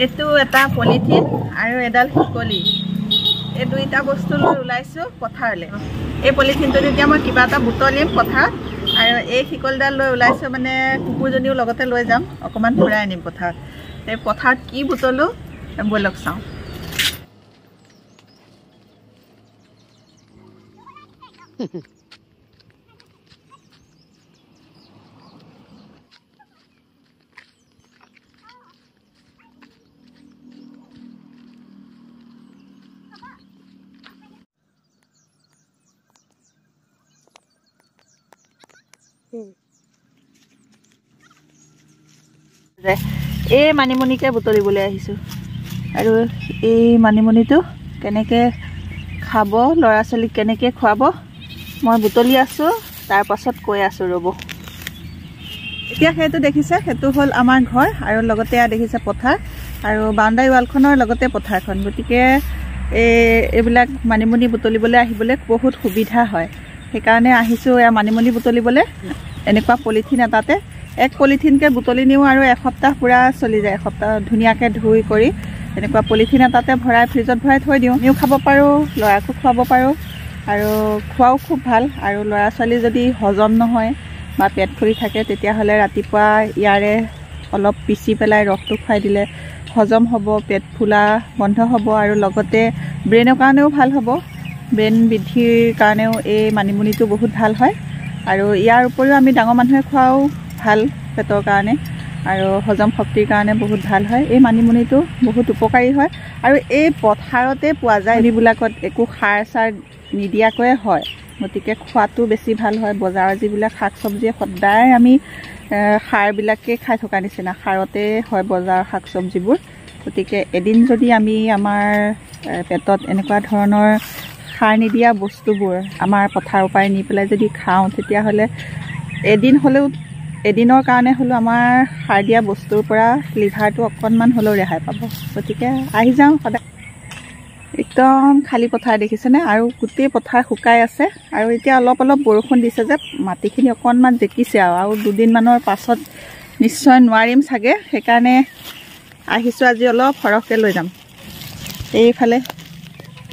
এটো এটা পলিথিন আৰু এডাল হিকলি এই দুইটা বস্তু লৈ ওলাইছো পথাৰলে এই পলিথিনটো যেতিয়া মই কিবা এটা বুটলিম পথাৰত আৰু এই হিকলডাল লৈ ওলাইছো মানে কুকুৰজনীও লগতে লৈ যাম অকমান ফুৰাই আনিম পথাৰত এই পথাৰত কি বুটলো বলক চাওঁ এই মানিমুনিকে বুটলিবলৈ আহিছো আৰু এই মানিমুনিটো কেনেকৈ খাব ল'ৰা ছোৱালীক কেনেকৈ খুৱাব মই বুটলি আছো তাৰ পাছত কৈ আছো ৰ'ব এতিয়া সেইটো দেখিছে সেইটো হ'ল আমাৰ ঘৰ আৰু লগতে দেখিছে পথাৰ আৰু বাউণ্ডাৰী ৱালখনৰ লগতে পথাৰখন গতিকে এইবিলাক মানিমুনি বুটলিবলৈ আহিবলৈ বহুত সুবিধা হয় সেইকাৰণে আহিছো এয়া মানিমুনি বুটলিবলৈ এনেকুৱা পলিথিন এটাতে এক পলিথিনকে বুটলি নিও আৰু এসপ্তাহ পুৰা চলি যায় এসপ্তাহ ধুনীয়াকৈ ধুই কৰি এনেকুৱা পলিথিন এটাতে ভৰাই ফ্ৰিজত ভৰাই থৈ দিওঁ নিও খাব পাৰোঁ ল'ৰাকো খুৱাব পাৰোঁ আৰু খোৱাও খুব ভাল আৰু ল'ৰা ছোৱালী যদি হজম নহয় বা পেট ফুলি থাকে তেতিয়াহ'লে ৰাতিপুৱা ইয়াৰে অলপ পিচি পেলাই ৰসটো খুৱাই দিলে হজম হ'ব পেট ফুলা বন্ধ হ'ব আৰু লগতে ব্ৰেইনৰ কাৰণেও ভাল হ'ব ব্ৰেইন বৃদ্ধিৰ কাৰণেও এই মানিমুনিটো বহুত ভাল হয় আৰু ইয়াৰ উপৰিও আমি ডাঙৰ মানুহে খোৱাও ভাল পেটৰ কাৰণে আৰু হজম শক্তিৰ কাৰণে বহুত ভাল হয় এই মানিমুনিটো বহুত উপকাৰী হয় আৰু এই পথাৰতে পোৱা যায় এইবিলাকত একো সাৰ চাৰ নিদিয়াকৈ হয় গতিকে খোৱাটো বেছি ভাল হয় বজাৰৰ যিবিলাক শাক চব্জি সদায় আমি সাৰবিলাকে খাই থকা নিচিনা সাৰতে হয় বজাৰৰ শাক চব্জিবোৰ গতিকে এদিন যদি আমি আমাৰ পেটত এনেকুৱা ধৰণৰ সাৰ নিদিয়া বস্তুবোৰ আমাৰ পথাৰৰ পৰাই নি পেলাই যদি খাওঁ তেতিয়াহ'লে এদিন হ'লেও এদিনৰ কাৰণে হ'লেও আমাৰ সাৰ দিয়া বস্তুৰ পৰা লিভাৰটো অকণমান হ'লেও ৰেহাই পাব গতিকে আহি যাওঁ সদায় একদম খালী পথাৰ দেখিছেনে আৰু গোটেই পথাৰ শুকাই আছে আৰু এতিয়া অলপ অলপ বৰষুণ দিছে যে মাটিখিনি অকণমান জেকিছে আৰু দুদিনমানৰ পাছত নিশ্চয় নোৱাৰিম চাগে সেইকাৰণে আহিছোঁ আজি অলপ সৰহকৈ লৈ যাম এইফালে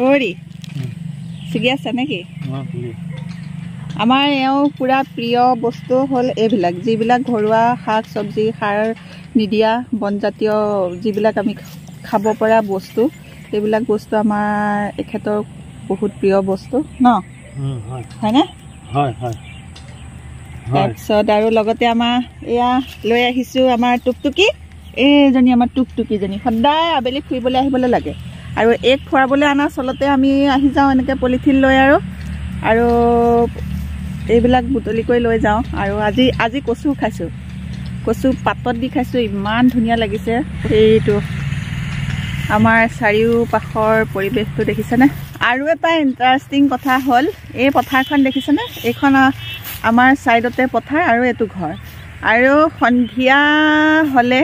কৰি ছিগি আছে নেকি আমাৰ এওঁ পুৰা প্ৰিয় বস্তু হ'ল এইবিলাক যিবিলাক ঘৰুৱা শাক চব্জি সাৰ নিদিয়া বনজাতীয় যিবিলাক আমি খাব পৰা বস্তু এইবিলাক বস্তু আমাৰ এখেতৰ বহুত প্ৰিয় বস্তু ন হয়নে হয় হয় তাৰপিছত আৰু লগতে আমাৰ এয়া লৈ আহিছোঁ আমাৰ টুকটুকি এইজনী আমাৰ টুকটুকিজনী সদায় আবেলি ফুৰিবলৈ আহিবলৈ লাগে আৰু এক ফুৰাবলৈ অনা চলতে আমি আহি যাওঁ এনেকৈ পলিথিন লৈ আৰু এইবিলাক বুটলি কৰি লৈ যাওঁ আৰু আজি কচু খাইছোঁ কচু পাতত দি খাইছোঁ ইমান ধুনীয়া লাগিছে এইটো আমাৰ চাৰিওপাশৰ পৰিৱেশটো দেখিছেনে আৰু এটা ইণ্টাৰেষ্টিং কথা হ'ল এই পথাৰখন দেখিছেনে এইখন আমাৰ ছাইডতে পথাৰ আৰু এইটো ঘৰ আৰু সন্ধিয়া হ'লে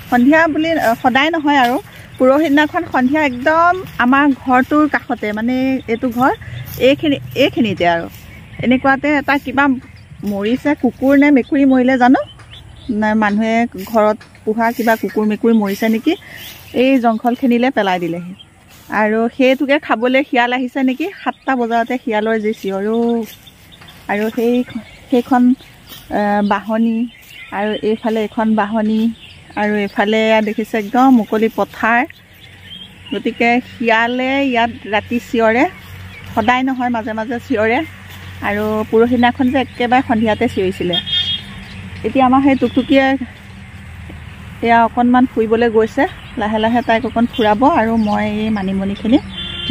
সন্ধিয়া বুলি সদায় নহয় আৰু পৰহিদিনাখন সন্ধিয়া একদম আমাৰ ঘৰটোৰ কাষতে মানে এইটো ঘৰ এইখিনিতে আৰু এনেকুৱাতে এটা কিবা মৰিছে কুকুৰ নে মেকুৰী মৰিলে জানো নে মানুহে ঘৰত পোহা কিবা কুকুৰ মেকুৰী মৰিছে নেকি এই জংঘলখিনিলৈ পেলাই দিলেহি আৰু সেইটোকে খাবলৈ শিয়াল আহিছে নেকি 7টা বজাতে শিয়ালৰ যি চিঞৰো আৰু সেইখন বাহনী আৰু এইফালে এখন বাহনী আৰু এইফালে দেখিছে একদম মুকলি পথাৰ গতিকে শিয়ালে ইয়াত ৰাতি চিঞৰে সদায় নহয় মাজে মাজে চিঞৰে আৰু পৰহিদিনাখন যে একেবাৰে সন্ধিয়াতে চিঞৰিছিলে এতিয়া আমাৰ সেই টুকটুকিয়ে এয়া অকণমান ফুৰিবলৈ গৈছে লাহে লাহে তাইক অকণ ফুৰাব আৰু মই এই মানিমুনিখিনি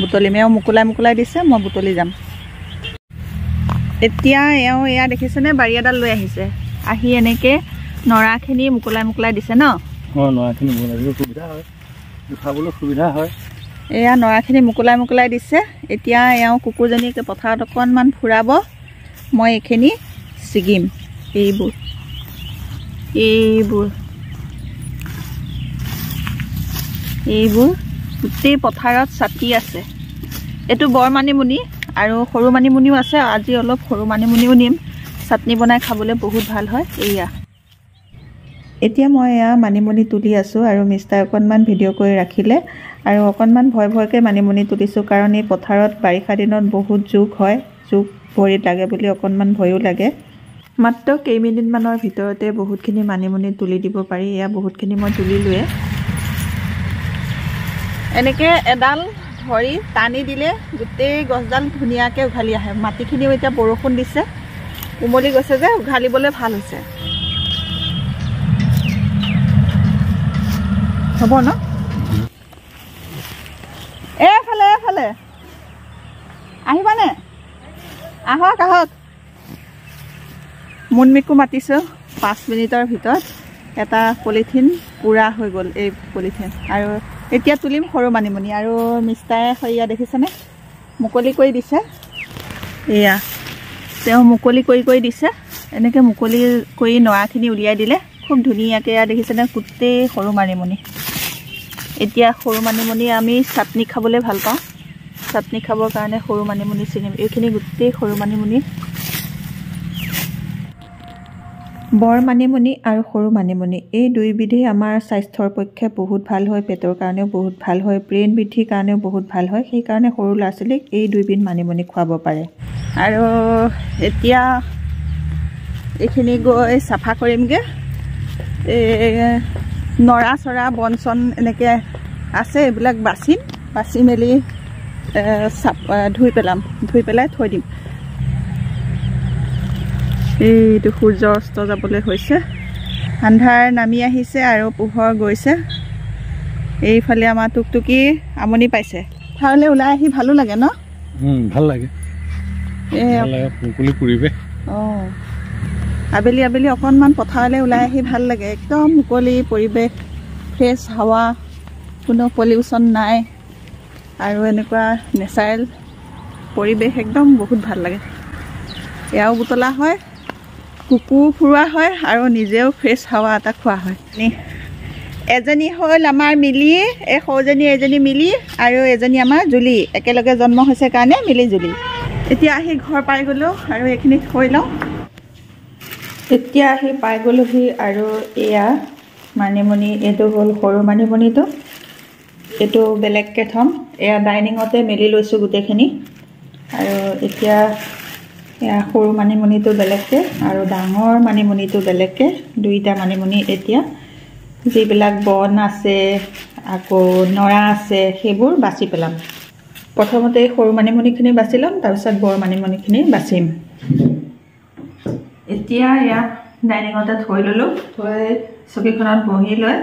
বুটলিম এওঁ মুকুলাই দিছে মই বুটলি যাম এতিয়া এওঁ এয়া দেখিছেনে বাৰী এডাল লৈ আহিছে আহি এনেকৈ নৰাখিনি মুকুলাই দিছে ন নৰাখিনি সুবিধা হয় উঠাবলৈ সুবিধা হয় এয়া নৰাখিনি মুকুলাই দিছে এতিয়া এওঁ কুকুৰজনীক পথাৰত অকণমান ফুৰাব মই এইখিনি ছিগিম এইবোৰ গোটেই পথাৰত ছাতি আছে এইটো বৰ মানিমুনি আৰু সৰু মানিমুনিও আছে আজি অলপ সৰু মানিমুনিও নিম চাটনি বনাই খাবলৈ বহুত ভাল হয় এয়া এতিয়া মই এয়া মানিমুনি তুলি আছোঁ আৰু মিষ্টাই অকণমান ভিডিঅ' কৰি ৰাখিলে আৰু অকণমান ভয়কৈ মানিমুনি তুলিছোঁ কাৰণ এই পথাৰত বাৰিষা দিনত বহুত জোক হয়, জোক ভৰিত লাগে বুলি অকণমান ভয়ো লাগে। মাত্ৰ কেইমিনিটমানৰ ভিতৰতে বহুতখিনি মানিমুনি তুলি দিব পাৰি। এয়া বহুতখিনি মই তুলিলোৱে। এনেকৈ এডাল ধৰি টানি দিলে গোটেই গছডাল ধুনীয়াকৈ উঘালি আহে। মাটিখিনিও এতিয়া বৰষুণ দিছে, কোমলি গৈছে যে উঘালিবলৈ ভাল হৈছে। হ'ব ন? এফালে এফালে আহিবানে? আহক আহক। মুনমিকো মাতিছোঁ। 5 মিনিটৰ ভিতৰত এটা পলিথিন পূৰা হৈ গ'ল এই পলিথিন। আৰু এতিয়া তুলিম সৰু মানিমুনি। আৰু মিষ্টাই সৈয়া দেখিছেনে মুকলি কৰি দিছে। এয়া তেওঁ মুকলি কৰি দিছে। এনেকৈ মুকলি কৰি নৰাখিনি উলিয়াই দিলে খুব ধুনীয়াকৈ। এয়া দেখিছেনে গোটেই সৰু মানিমুনি। এতিয়া সৰু মানিমুনি আমি চাটনি খাবলৈ ভাল পাওঁ। চাটনি খাবৰ কাৰণে সৰু মানিমুনি ছিঙিম। এইখিনি গোটেই সৰু মানিমুনি। বৰ মানিমুনি আৰু সৰু মানিমুনি এই দুইবিধেই আমাৰ স্বাস্থ্যৰ পক্ষে বহুত ভাল হয়, পেটৰ কাৰণেও বহুত ভাল হয়, ব্ৰেইন বৃদ্ধিৰ কাৰণেও বহুত ভাল হয়। সেইকাৰণে সৰু ল'ৰা ছোৱালীক এই দুইবিধ মানিমুনি খুৱাব পাৰে। আৰু এতিয়া এইখিনি গৈ চাফা কৰিমগৈ। নৰা চৰা বন চন এনেকৈ আছে, এইবিলাক বাচি মেলি ধুই পেলাই থৈ দিম। এইটো সূৰ্য অস্ত যাবলৈ হৈছে, আন্ধাৰ নামি আহিছে আৰু পোহৰ গৈছে। এইফালে আমাৰ টুকটুকি আমনি পাইছে। পথাৰলৈ ওলাই আহি ভালো লাগে ন? ভাল লাগে। মুকলি পৰিৱেশ। অঁ, আবেলি আবেলি অকণমান পথাৰলৈ ওলাই আহি ভাল লাগে। একদম মুকলি পৰিৱেশ, ফ্ৰেছ হাৱা, কোনো পলিউশ্যন নাই আৰু এনেকুৱা নেচাৰেল পৰিৱেশ একদম বহুত ভাল লাগে। এয়াও বুটলা হয়, কুকুৰ ফুৰোৱা হয় আৰু নিজেও ফ্ৰেছ হাৱা এটা খোৱা হয়। এজনী হ'ল আমাৰ মিলি, এই সৰুজনী এজনী মিলি আৰু এজনী আমাৰ জুলি। একেলগে জন্ম হৈছে কাৰণে মিলি জুলি। এতিয়া আহি ঘৰ পাই গ'লোঁ আৰু এইখিনি থৈ লওঁ। এতিয়া আহি পাই গ'লোহি আৰু এয়া মানিমুনি। এইটো হ'ল সৰু মানিমুনিটো, এইটো বেলেগকৈ থ'ম। এয়া ডাইনিঙতে মেলি লৈছোঁ গোটেইখিনি। আৰু এতিয়া এয়া সৰু মানিমুনিটো বেলেগকৈ আৰু ডাঙৰ মানিমুনিটো বেলেগকৈ, দুইটা মানিমুনি। এতিয়া যিবিলাক বন আছে আকৌ নৰা আছে সেইবোৰ বাছি পেলাম। প্ৰথমতে সৰু মানিমুনিখিনি বাছি ল'ম, তাৰপিছত বৰ মানিমুনিখিনি বাচিম। এতিয়া এয়া ডাইনিঙতে থৈ ল'লোঁ। থৈ চকীখনত বহি লৈ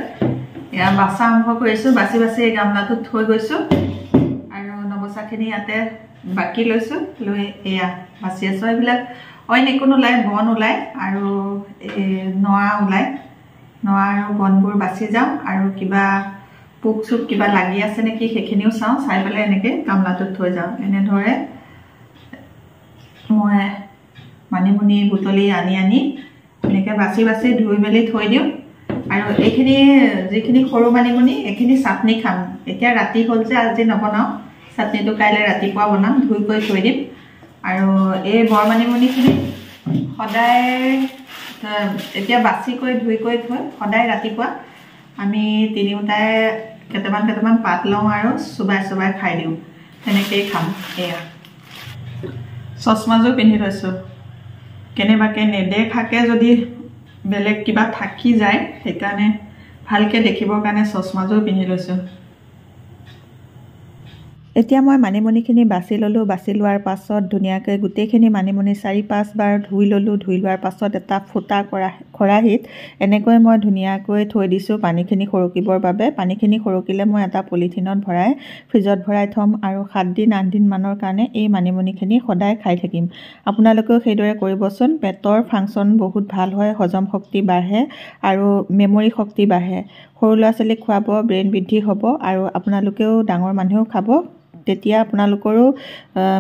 এয়া বাচা আৰম্ভ কৰিছোঁ। বাচি এই গামলাটোত থৈ গৈছোঁ আৰু নবচাখিনি ইয়াতে বাকি লৈছোঁ। লৈ এয়া বাচি আছোঁ। এইবিলাক অইন একো নোলায়, বন ওলায় আৰু নৰা ওলায়। নৰা আৰু বনবোৰ বাচি যাওঁ আৰু কিবা পোক চোক কিবা লাগি আছে নেকি সেইখিনিও চাওঁ। চাই পেলাই এনেকৈ গামলাটোত থৈ যাওঁ। এনেদৰে মই মানিমুনি বুটলি আনি এনেকৈ বাচি ধুই মেলি থৈ দিওঁ। আৰু এইখিনি যিখিনি সৰু মানিমুনি এইখিনি চাটনি খাম। এতিয়া ৰাতি হ'ল যে আজি নবনাওঁ, চাটনিটো কাইলৈ ৰাতিপুৱা বনাম। ধুই কৰি থৈ দিম। আৰু এই বৰ মানিমুনিখিনি সদায় এতিয়া বাচি কৰি ধুই কৰি থৈ সদায় ৰাতিপুৱা আমি তিনিওটাই কেইটামান পাত লওঁ আৰু চোবাই খাই দিওঁ। তেনেকৈয়ে খাম। এয়া চশমাযোৰ পিন্ধি লৈছোঁ, কেনেবাকৈ নেদেখাকৈ যদি বেলেগ কিবা থাকি যায় সেইকাৰণে ভালকৈ দেখিবৰ কাৰণে চশমাযোৰ পিন্ধি লৈছোঁ। এতিয়া মই মানিমুনিখিনি বাছি ল'লোঁ। বাছি লোৱাৰ পাছত ধুনীয়াকৈ গোটেইখিনি মানিমুনি 4-5 বাৰ ধুই ল'লোঁ। ধুই লোৱাৰ পাছত এটা ফুটা খৰাহীত এনেকৈ মই ধুনীয়াকৈ থৈ দিছোঁ পানীখিনি সৰকিবৰ বাবে। পানীখিনি সৰকিলে মই এটা পলিথিনত ভৰাই ফ্ৰিজত ভৰাই থ'ম আৰু 7 দিন 8 দিনমানৰ কাৰণে এই মানিমুনিখিনি সদায় খাই থাকিম। আপোনালোকেও সেইদৰে কৰিবচোন। পেটৰ ফাংচন বহুত ভাল হয়, হজম শক্তি বাঢ়ে আৰু মেমৰি শক্তি বাঢ়ে। সৰু ল'ৰা ছোৱালীক খুৱাব, ব্ৰেইন বৃদ্ধি হ'ব আৰু আপোনালোকেও ডাঙৰ মানুহেও খাব। তেতিয়া আপোনালোকৰো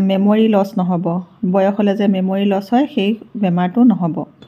মেমৰি লছ নহ'ব। বয়স হ'লে যে মেমৰি লছ হয় সেই বেমাৰটো নহ'ব।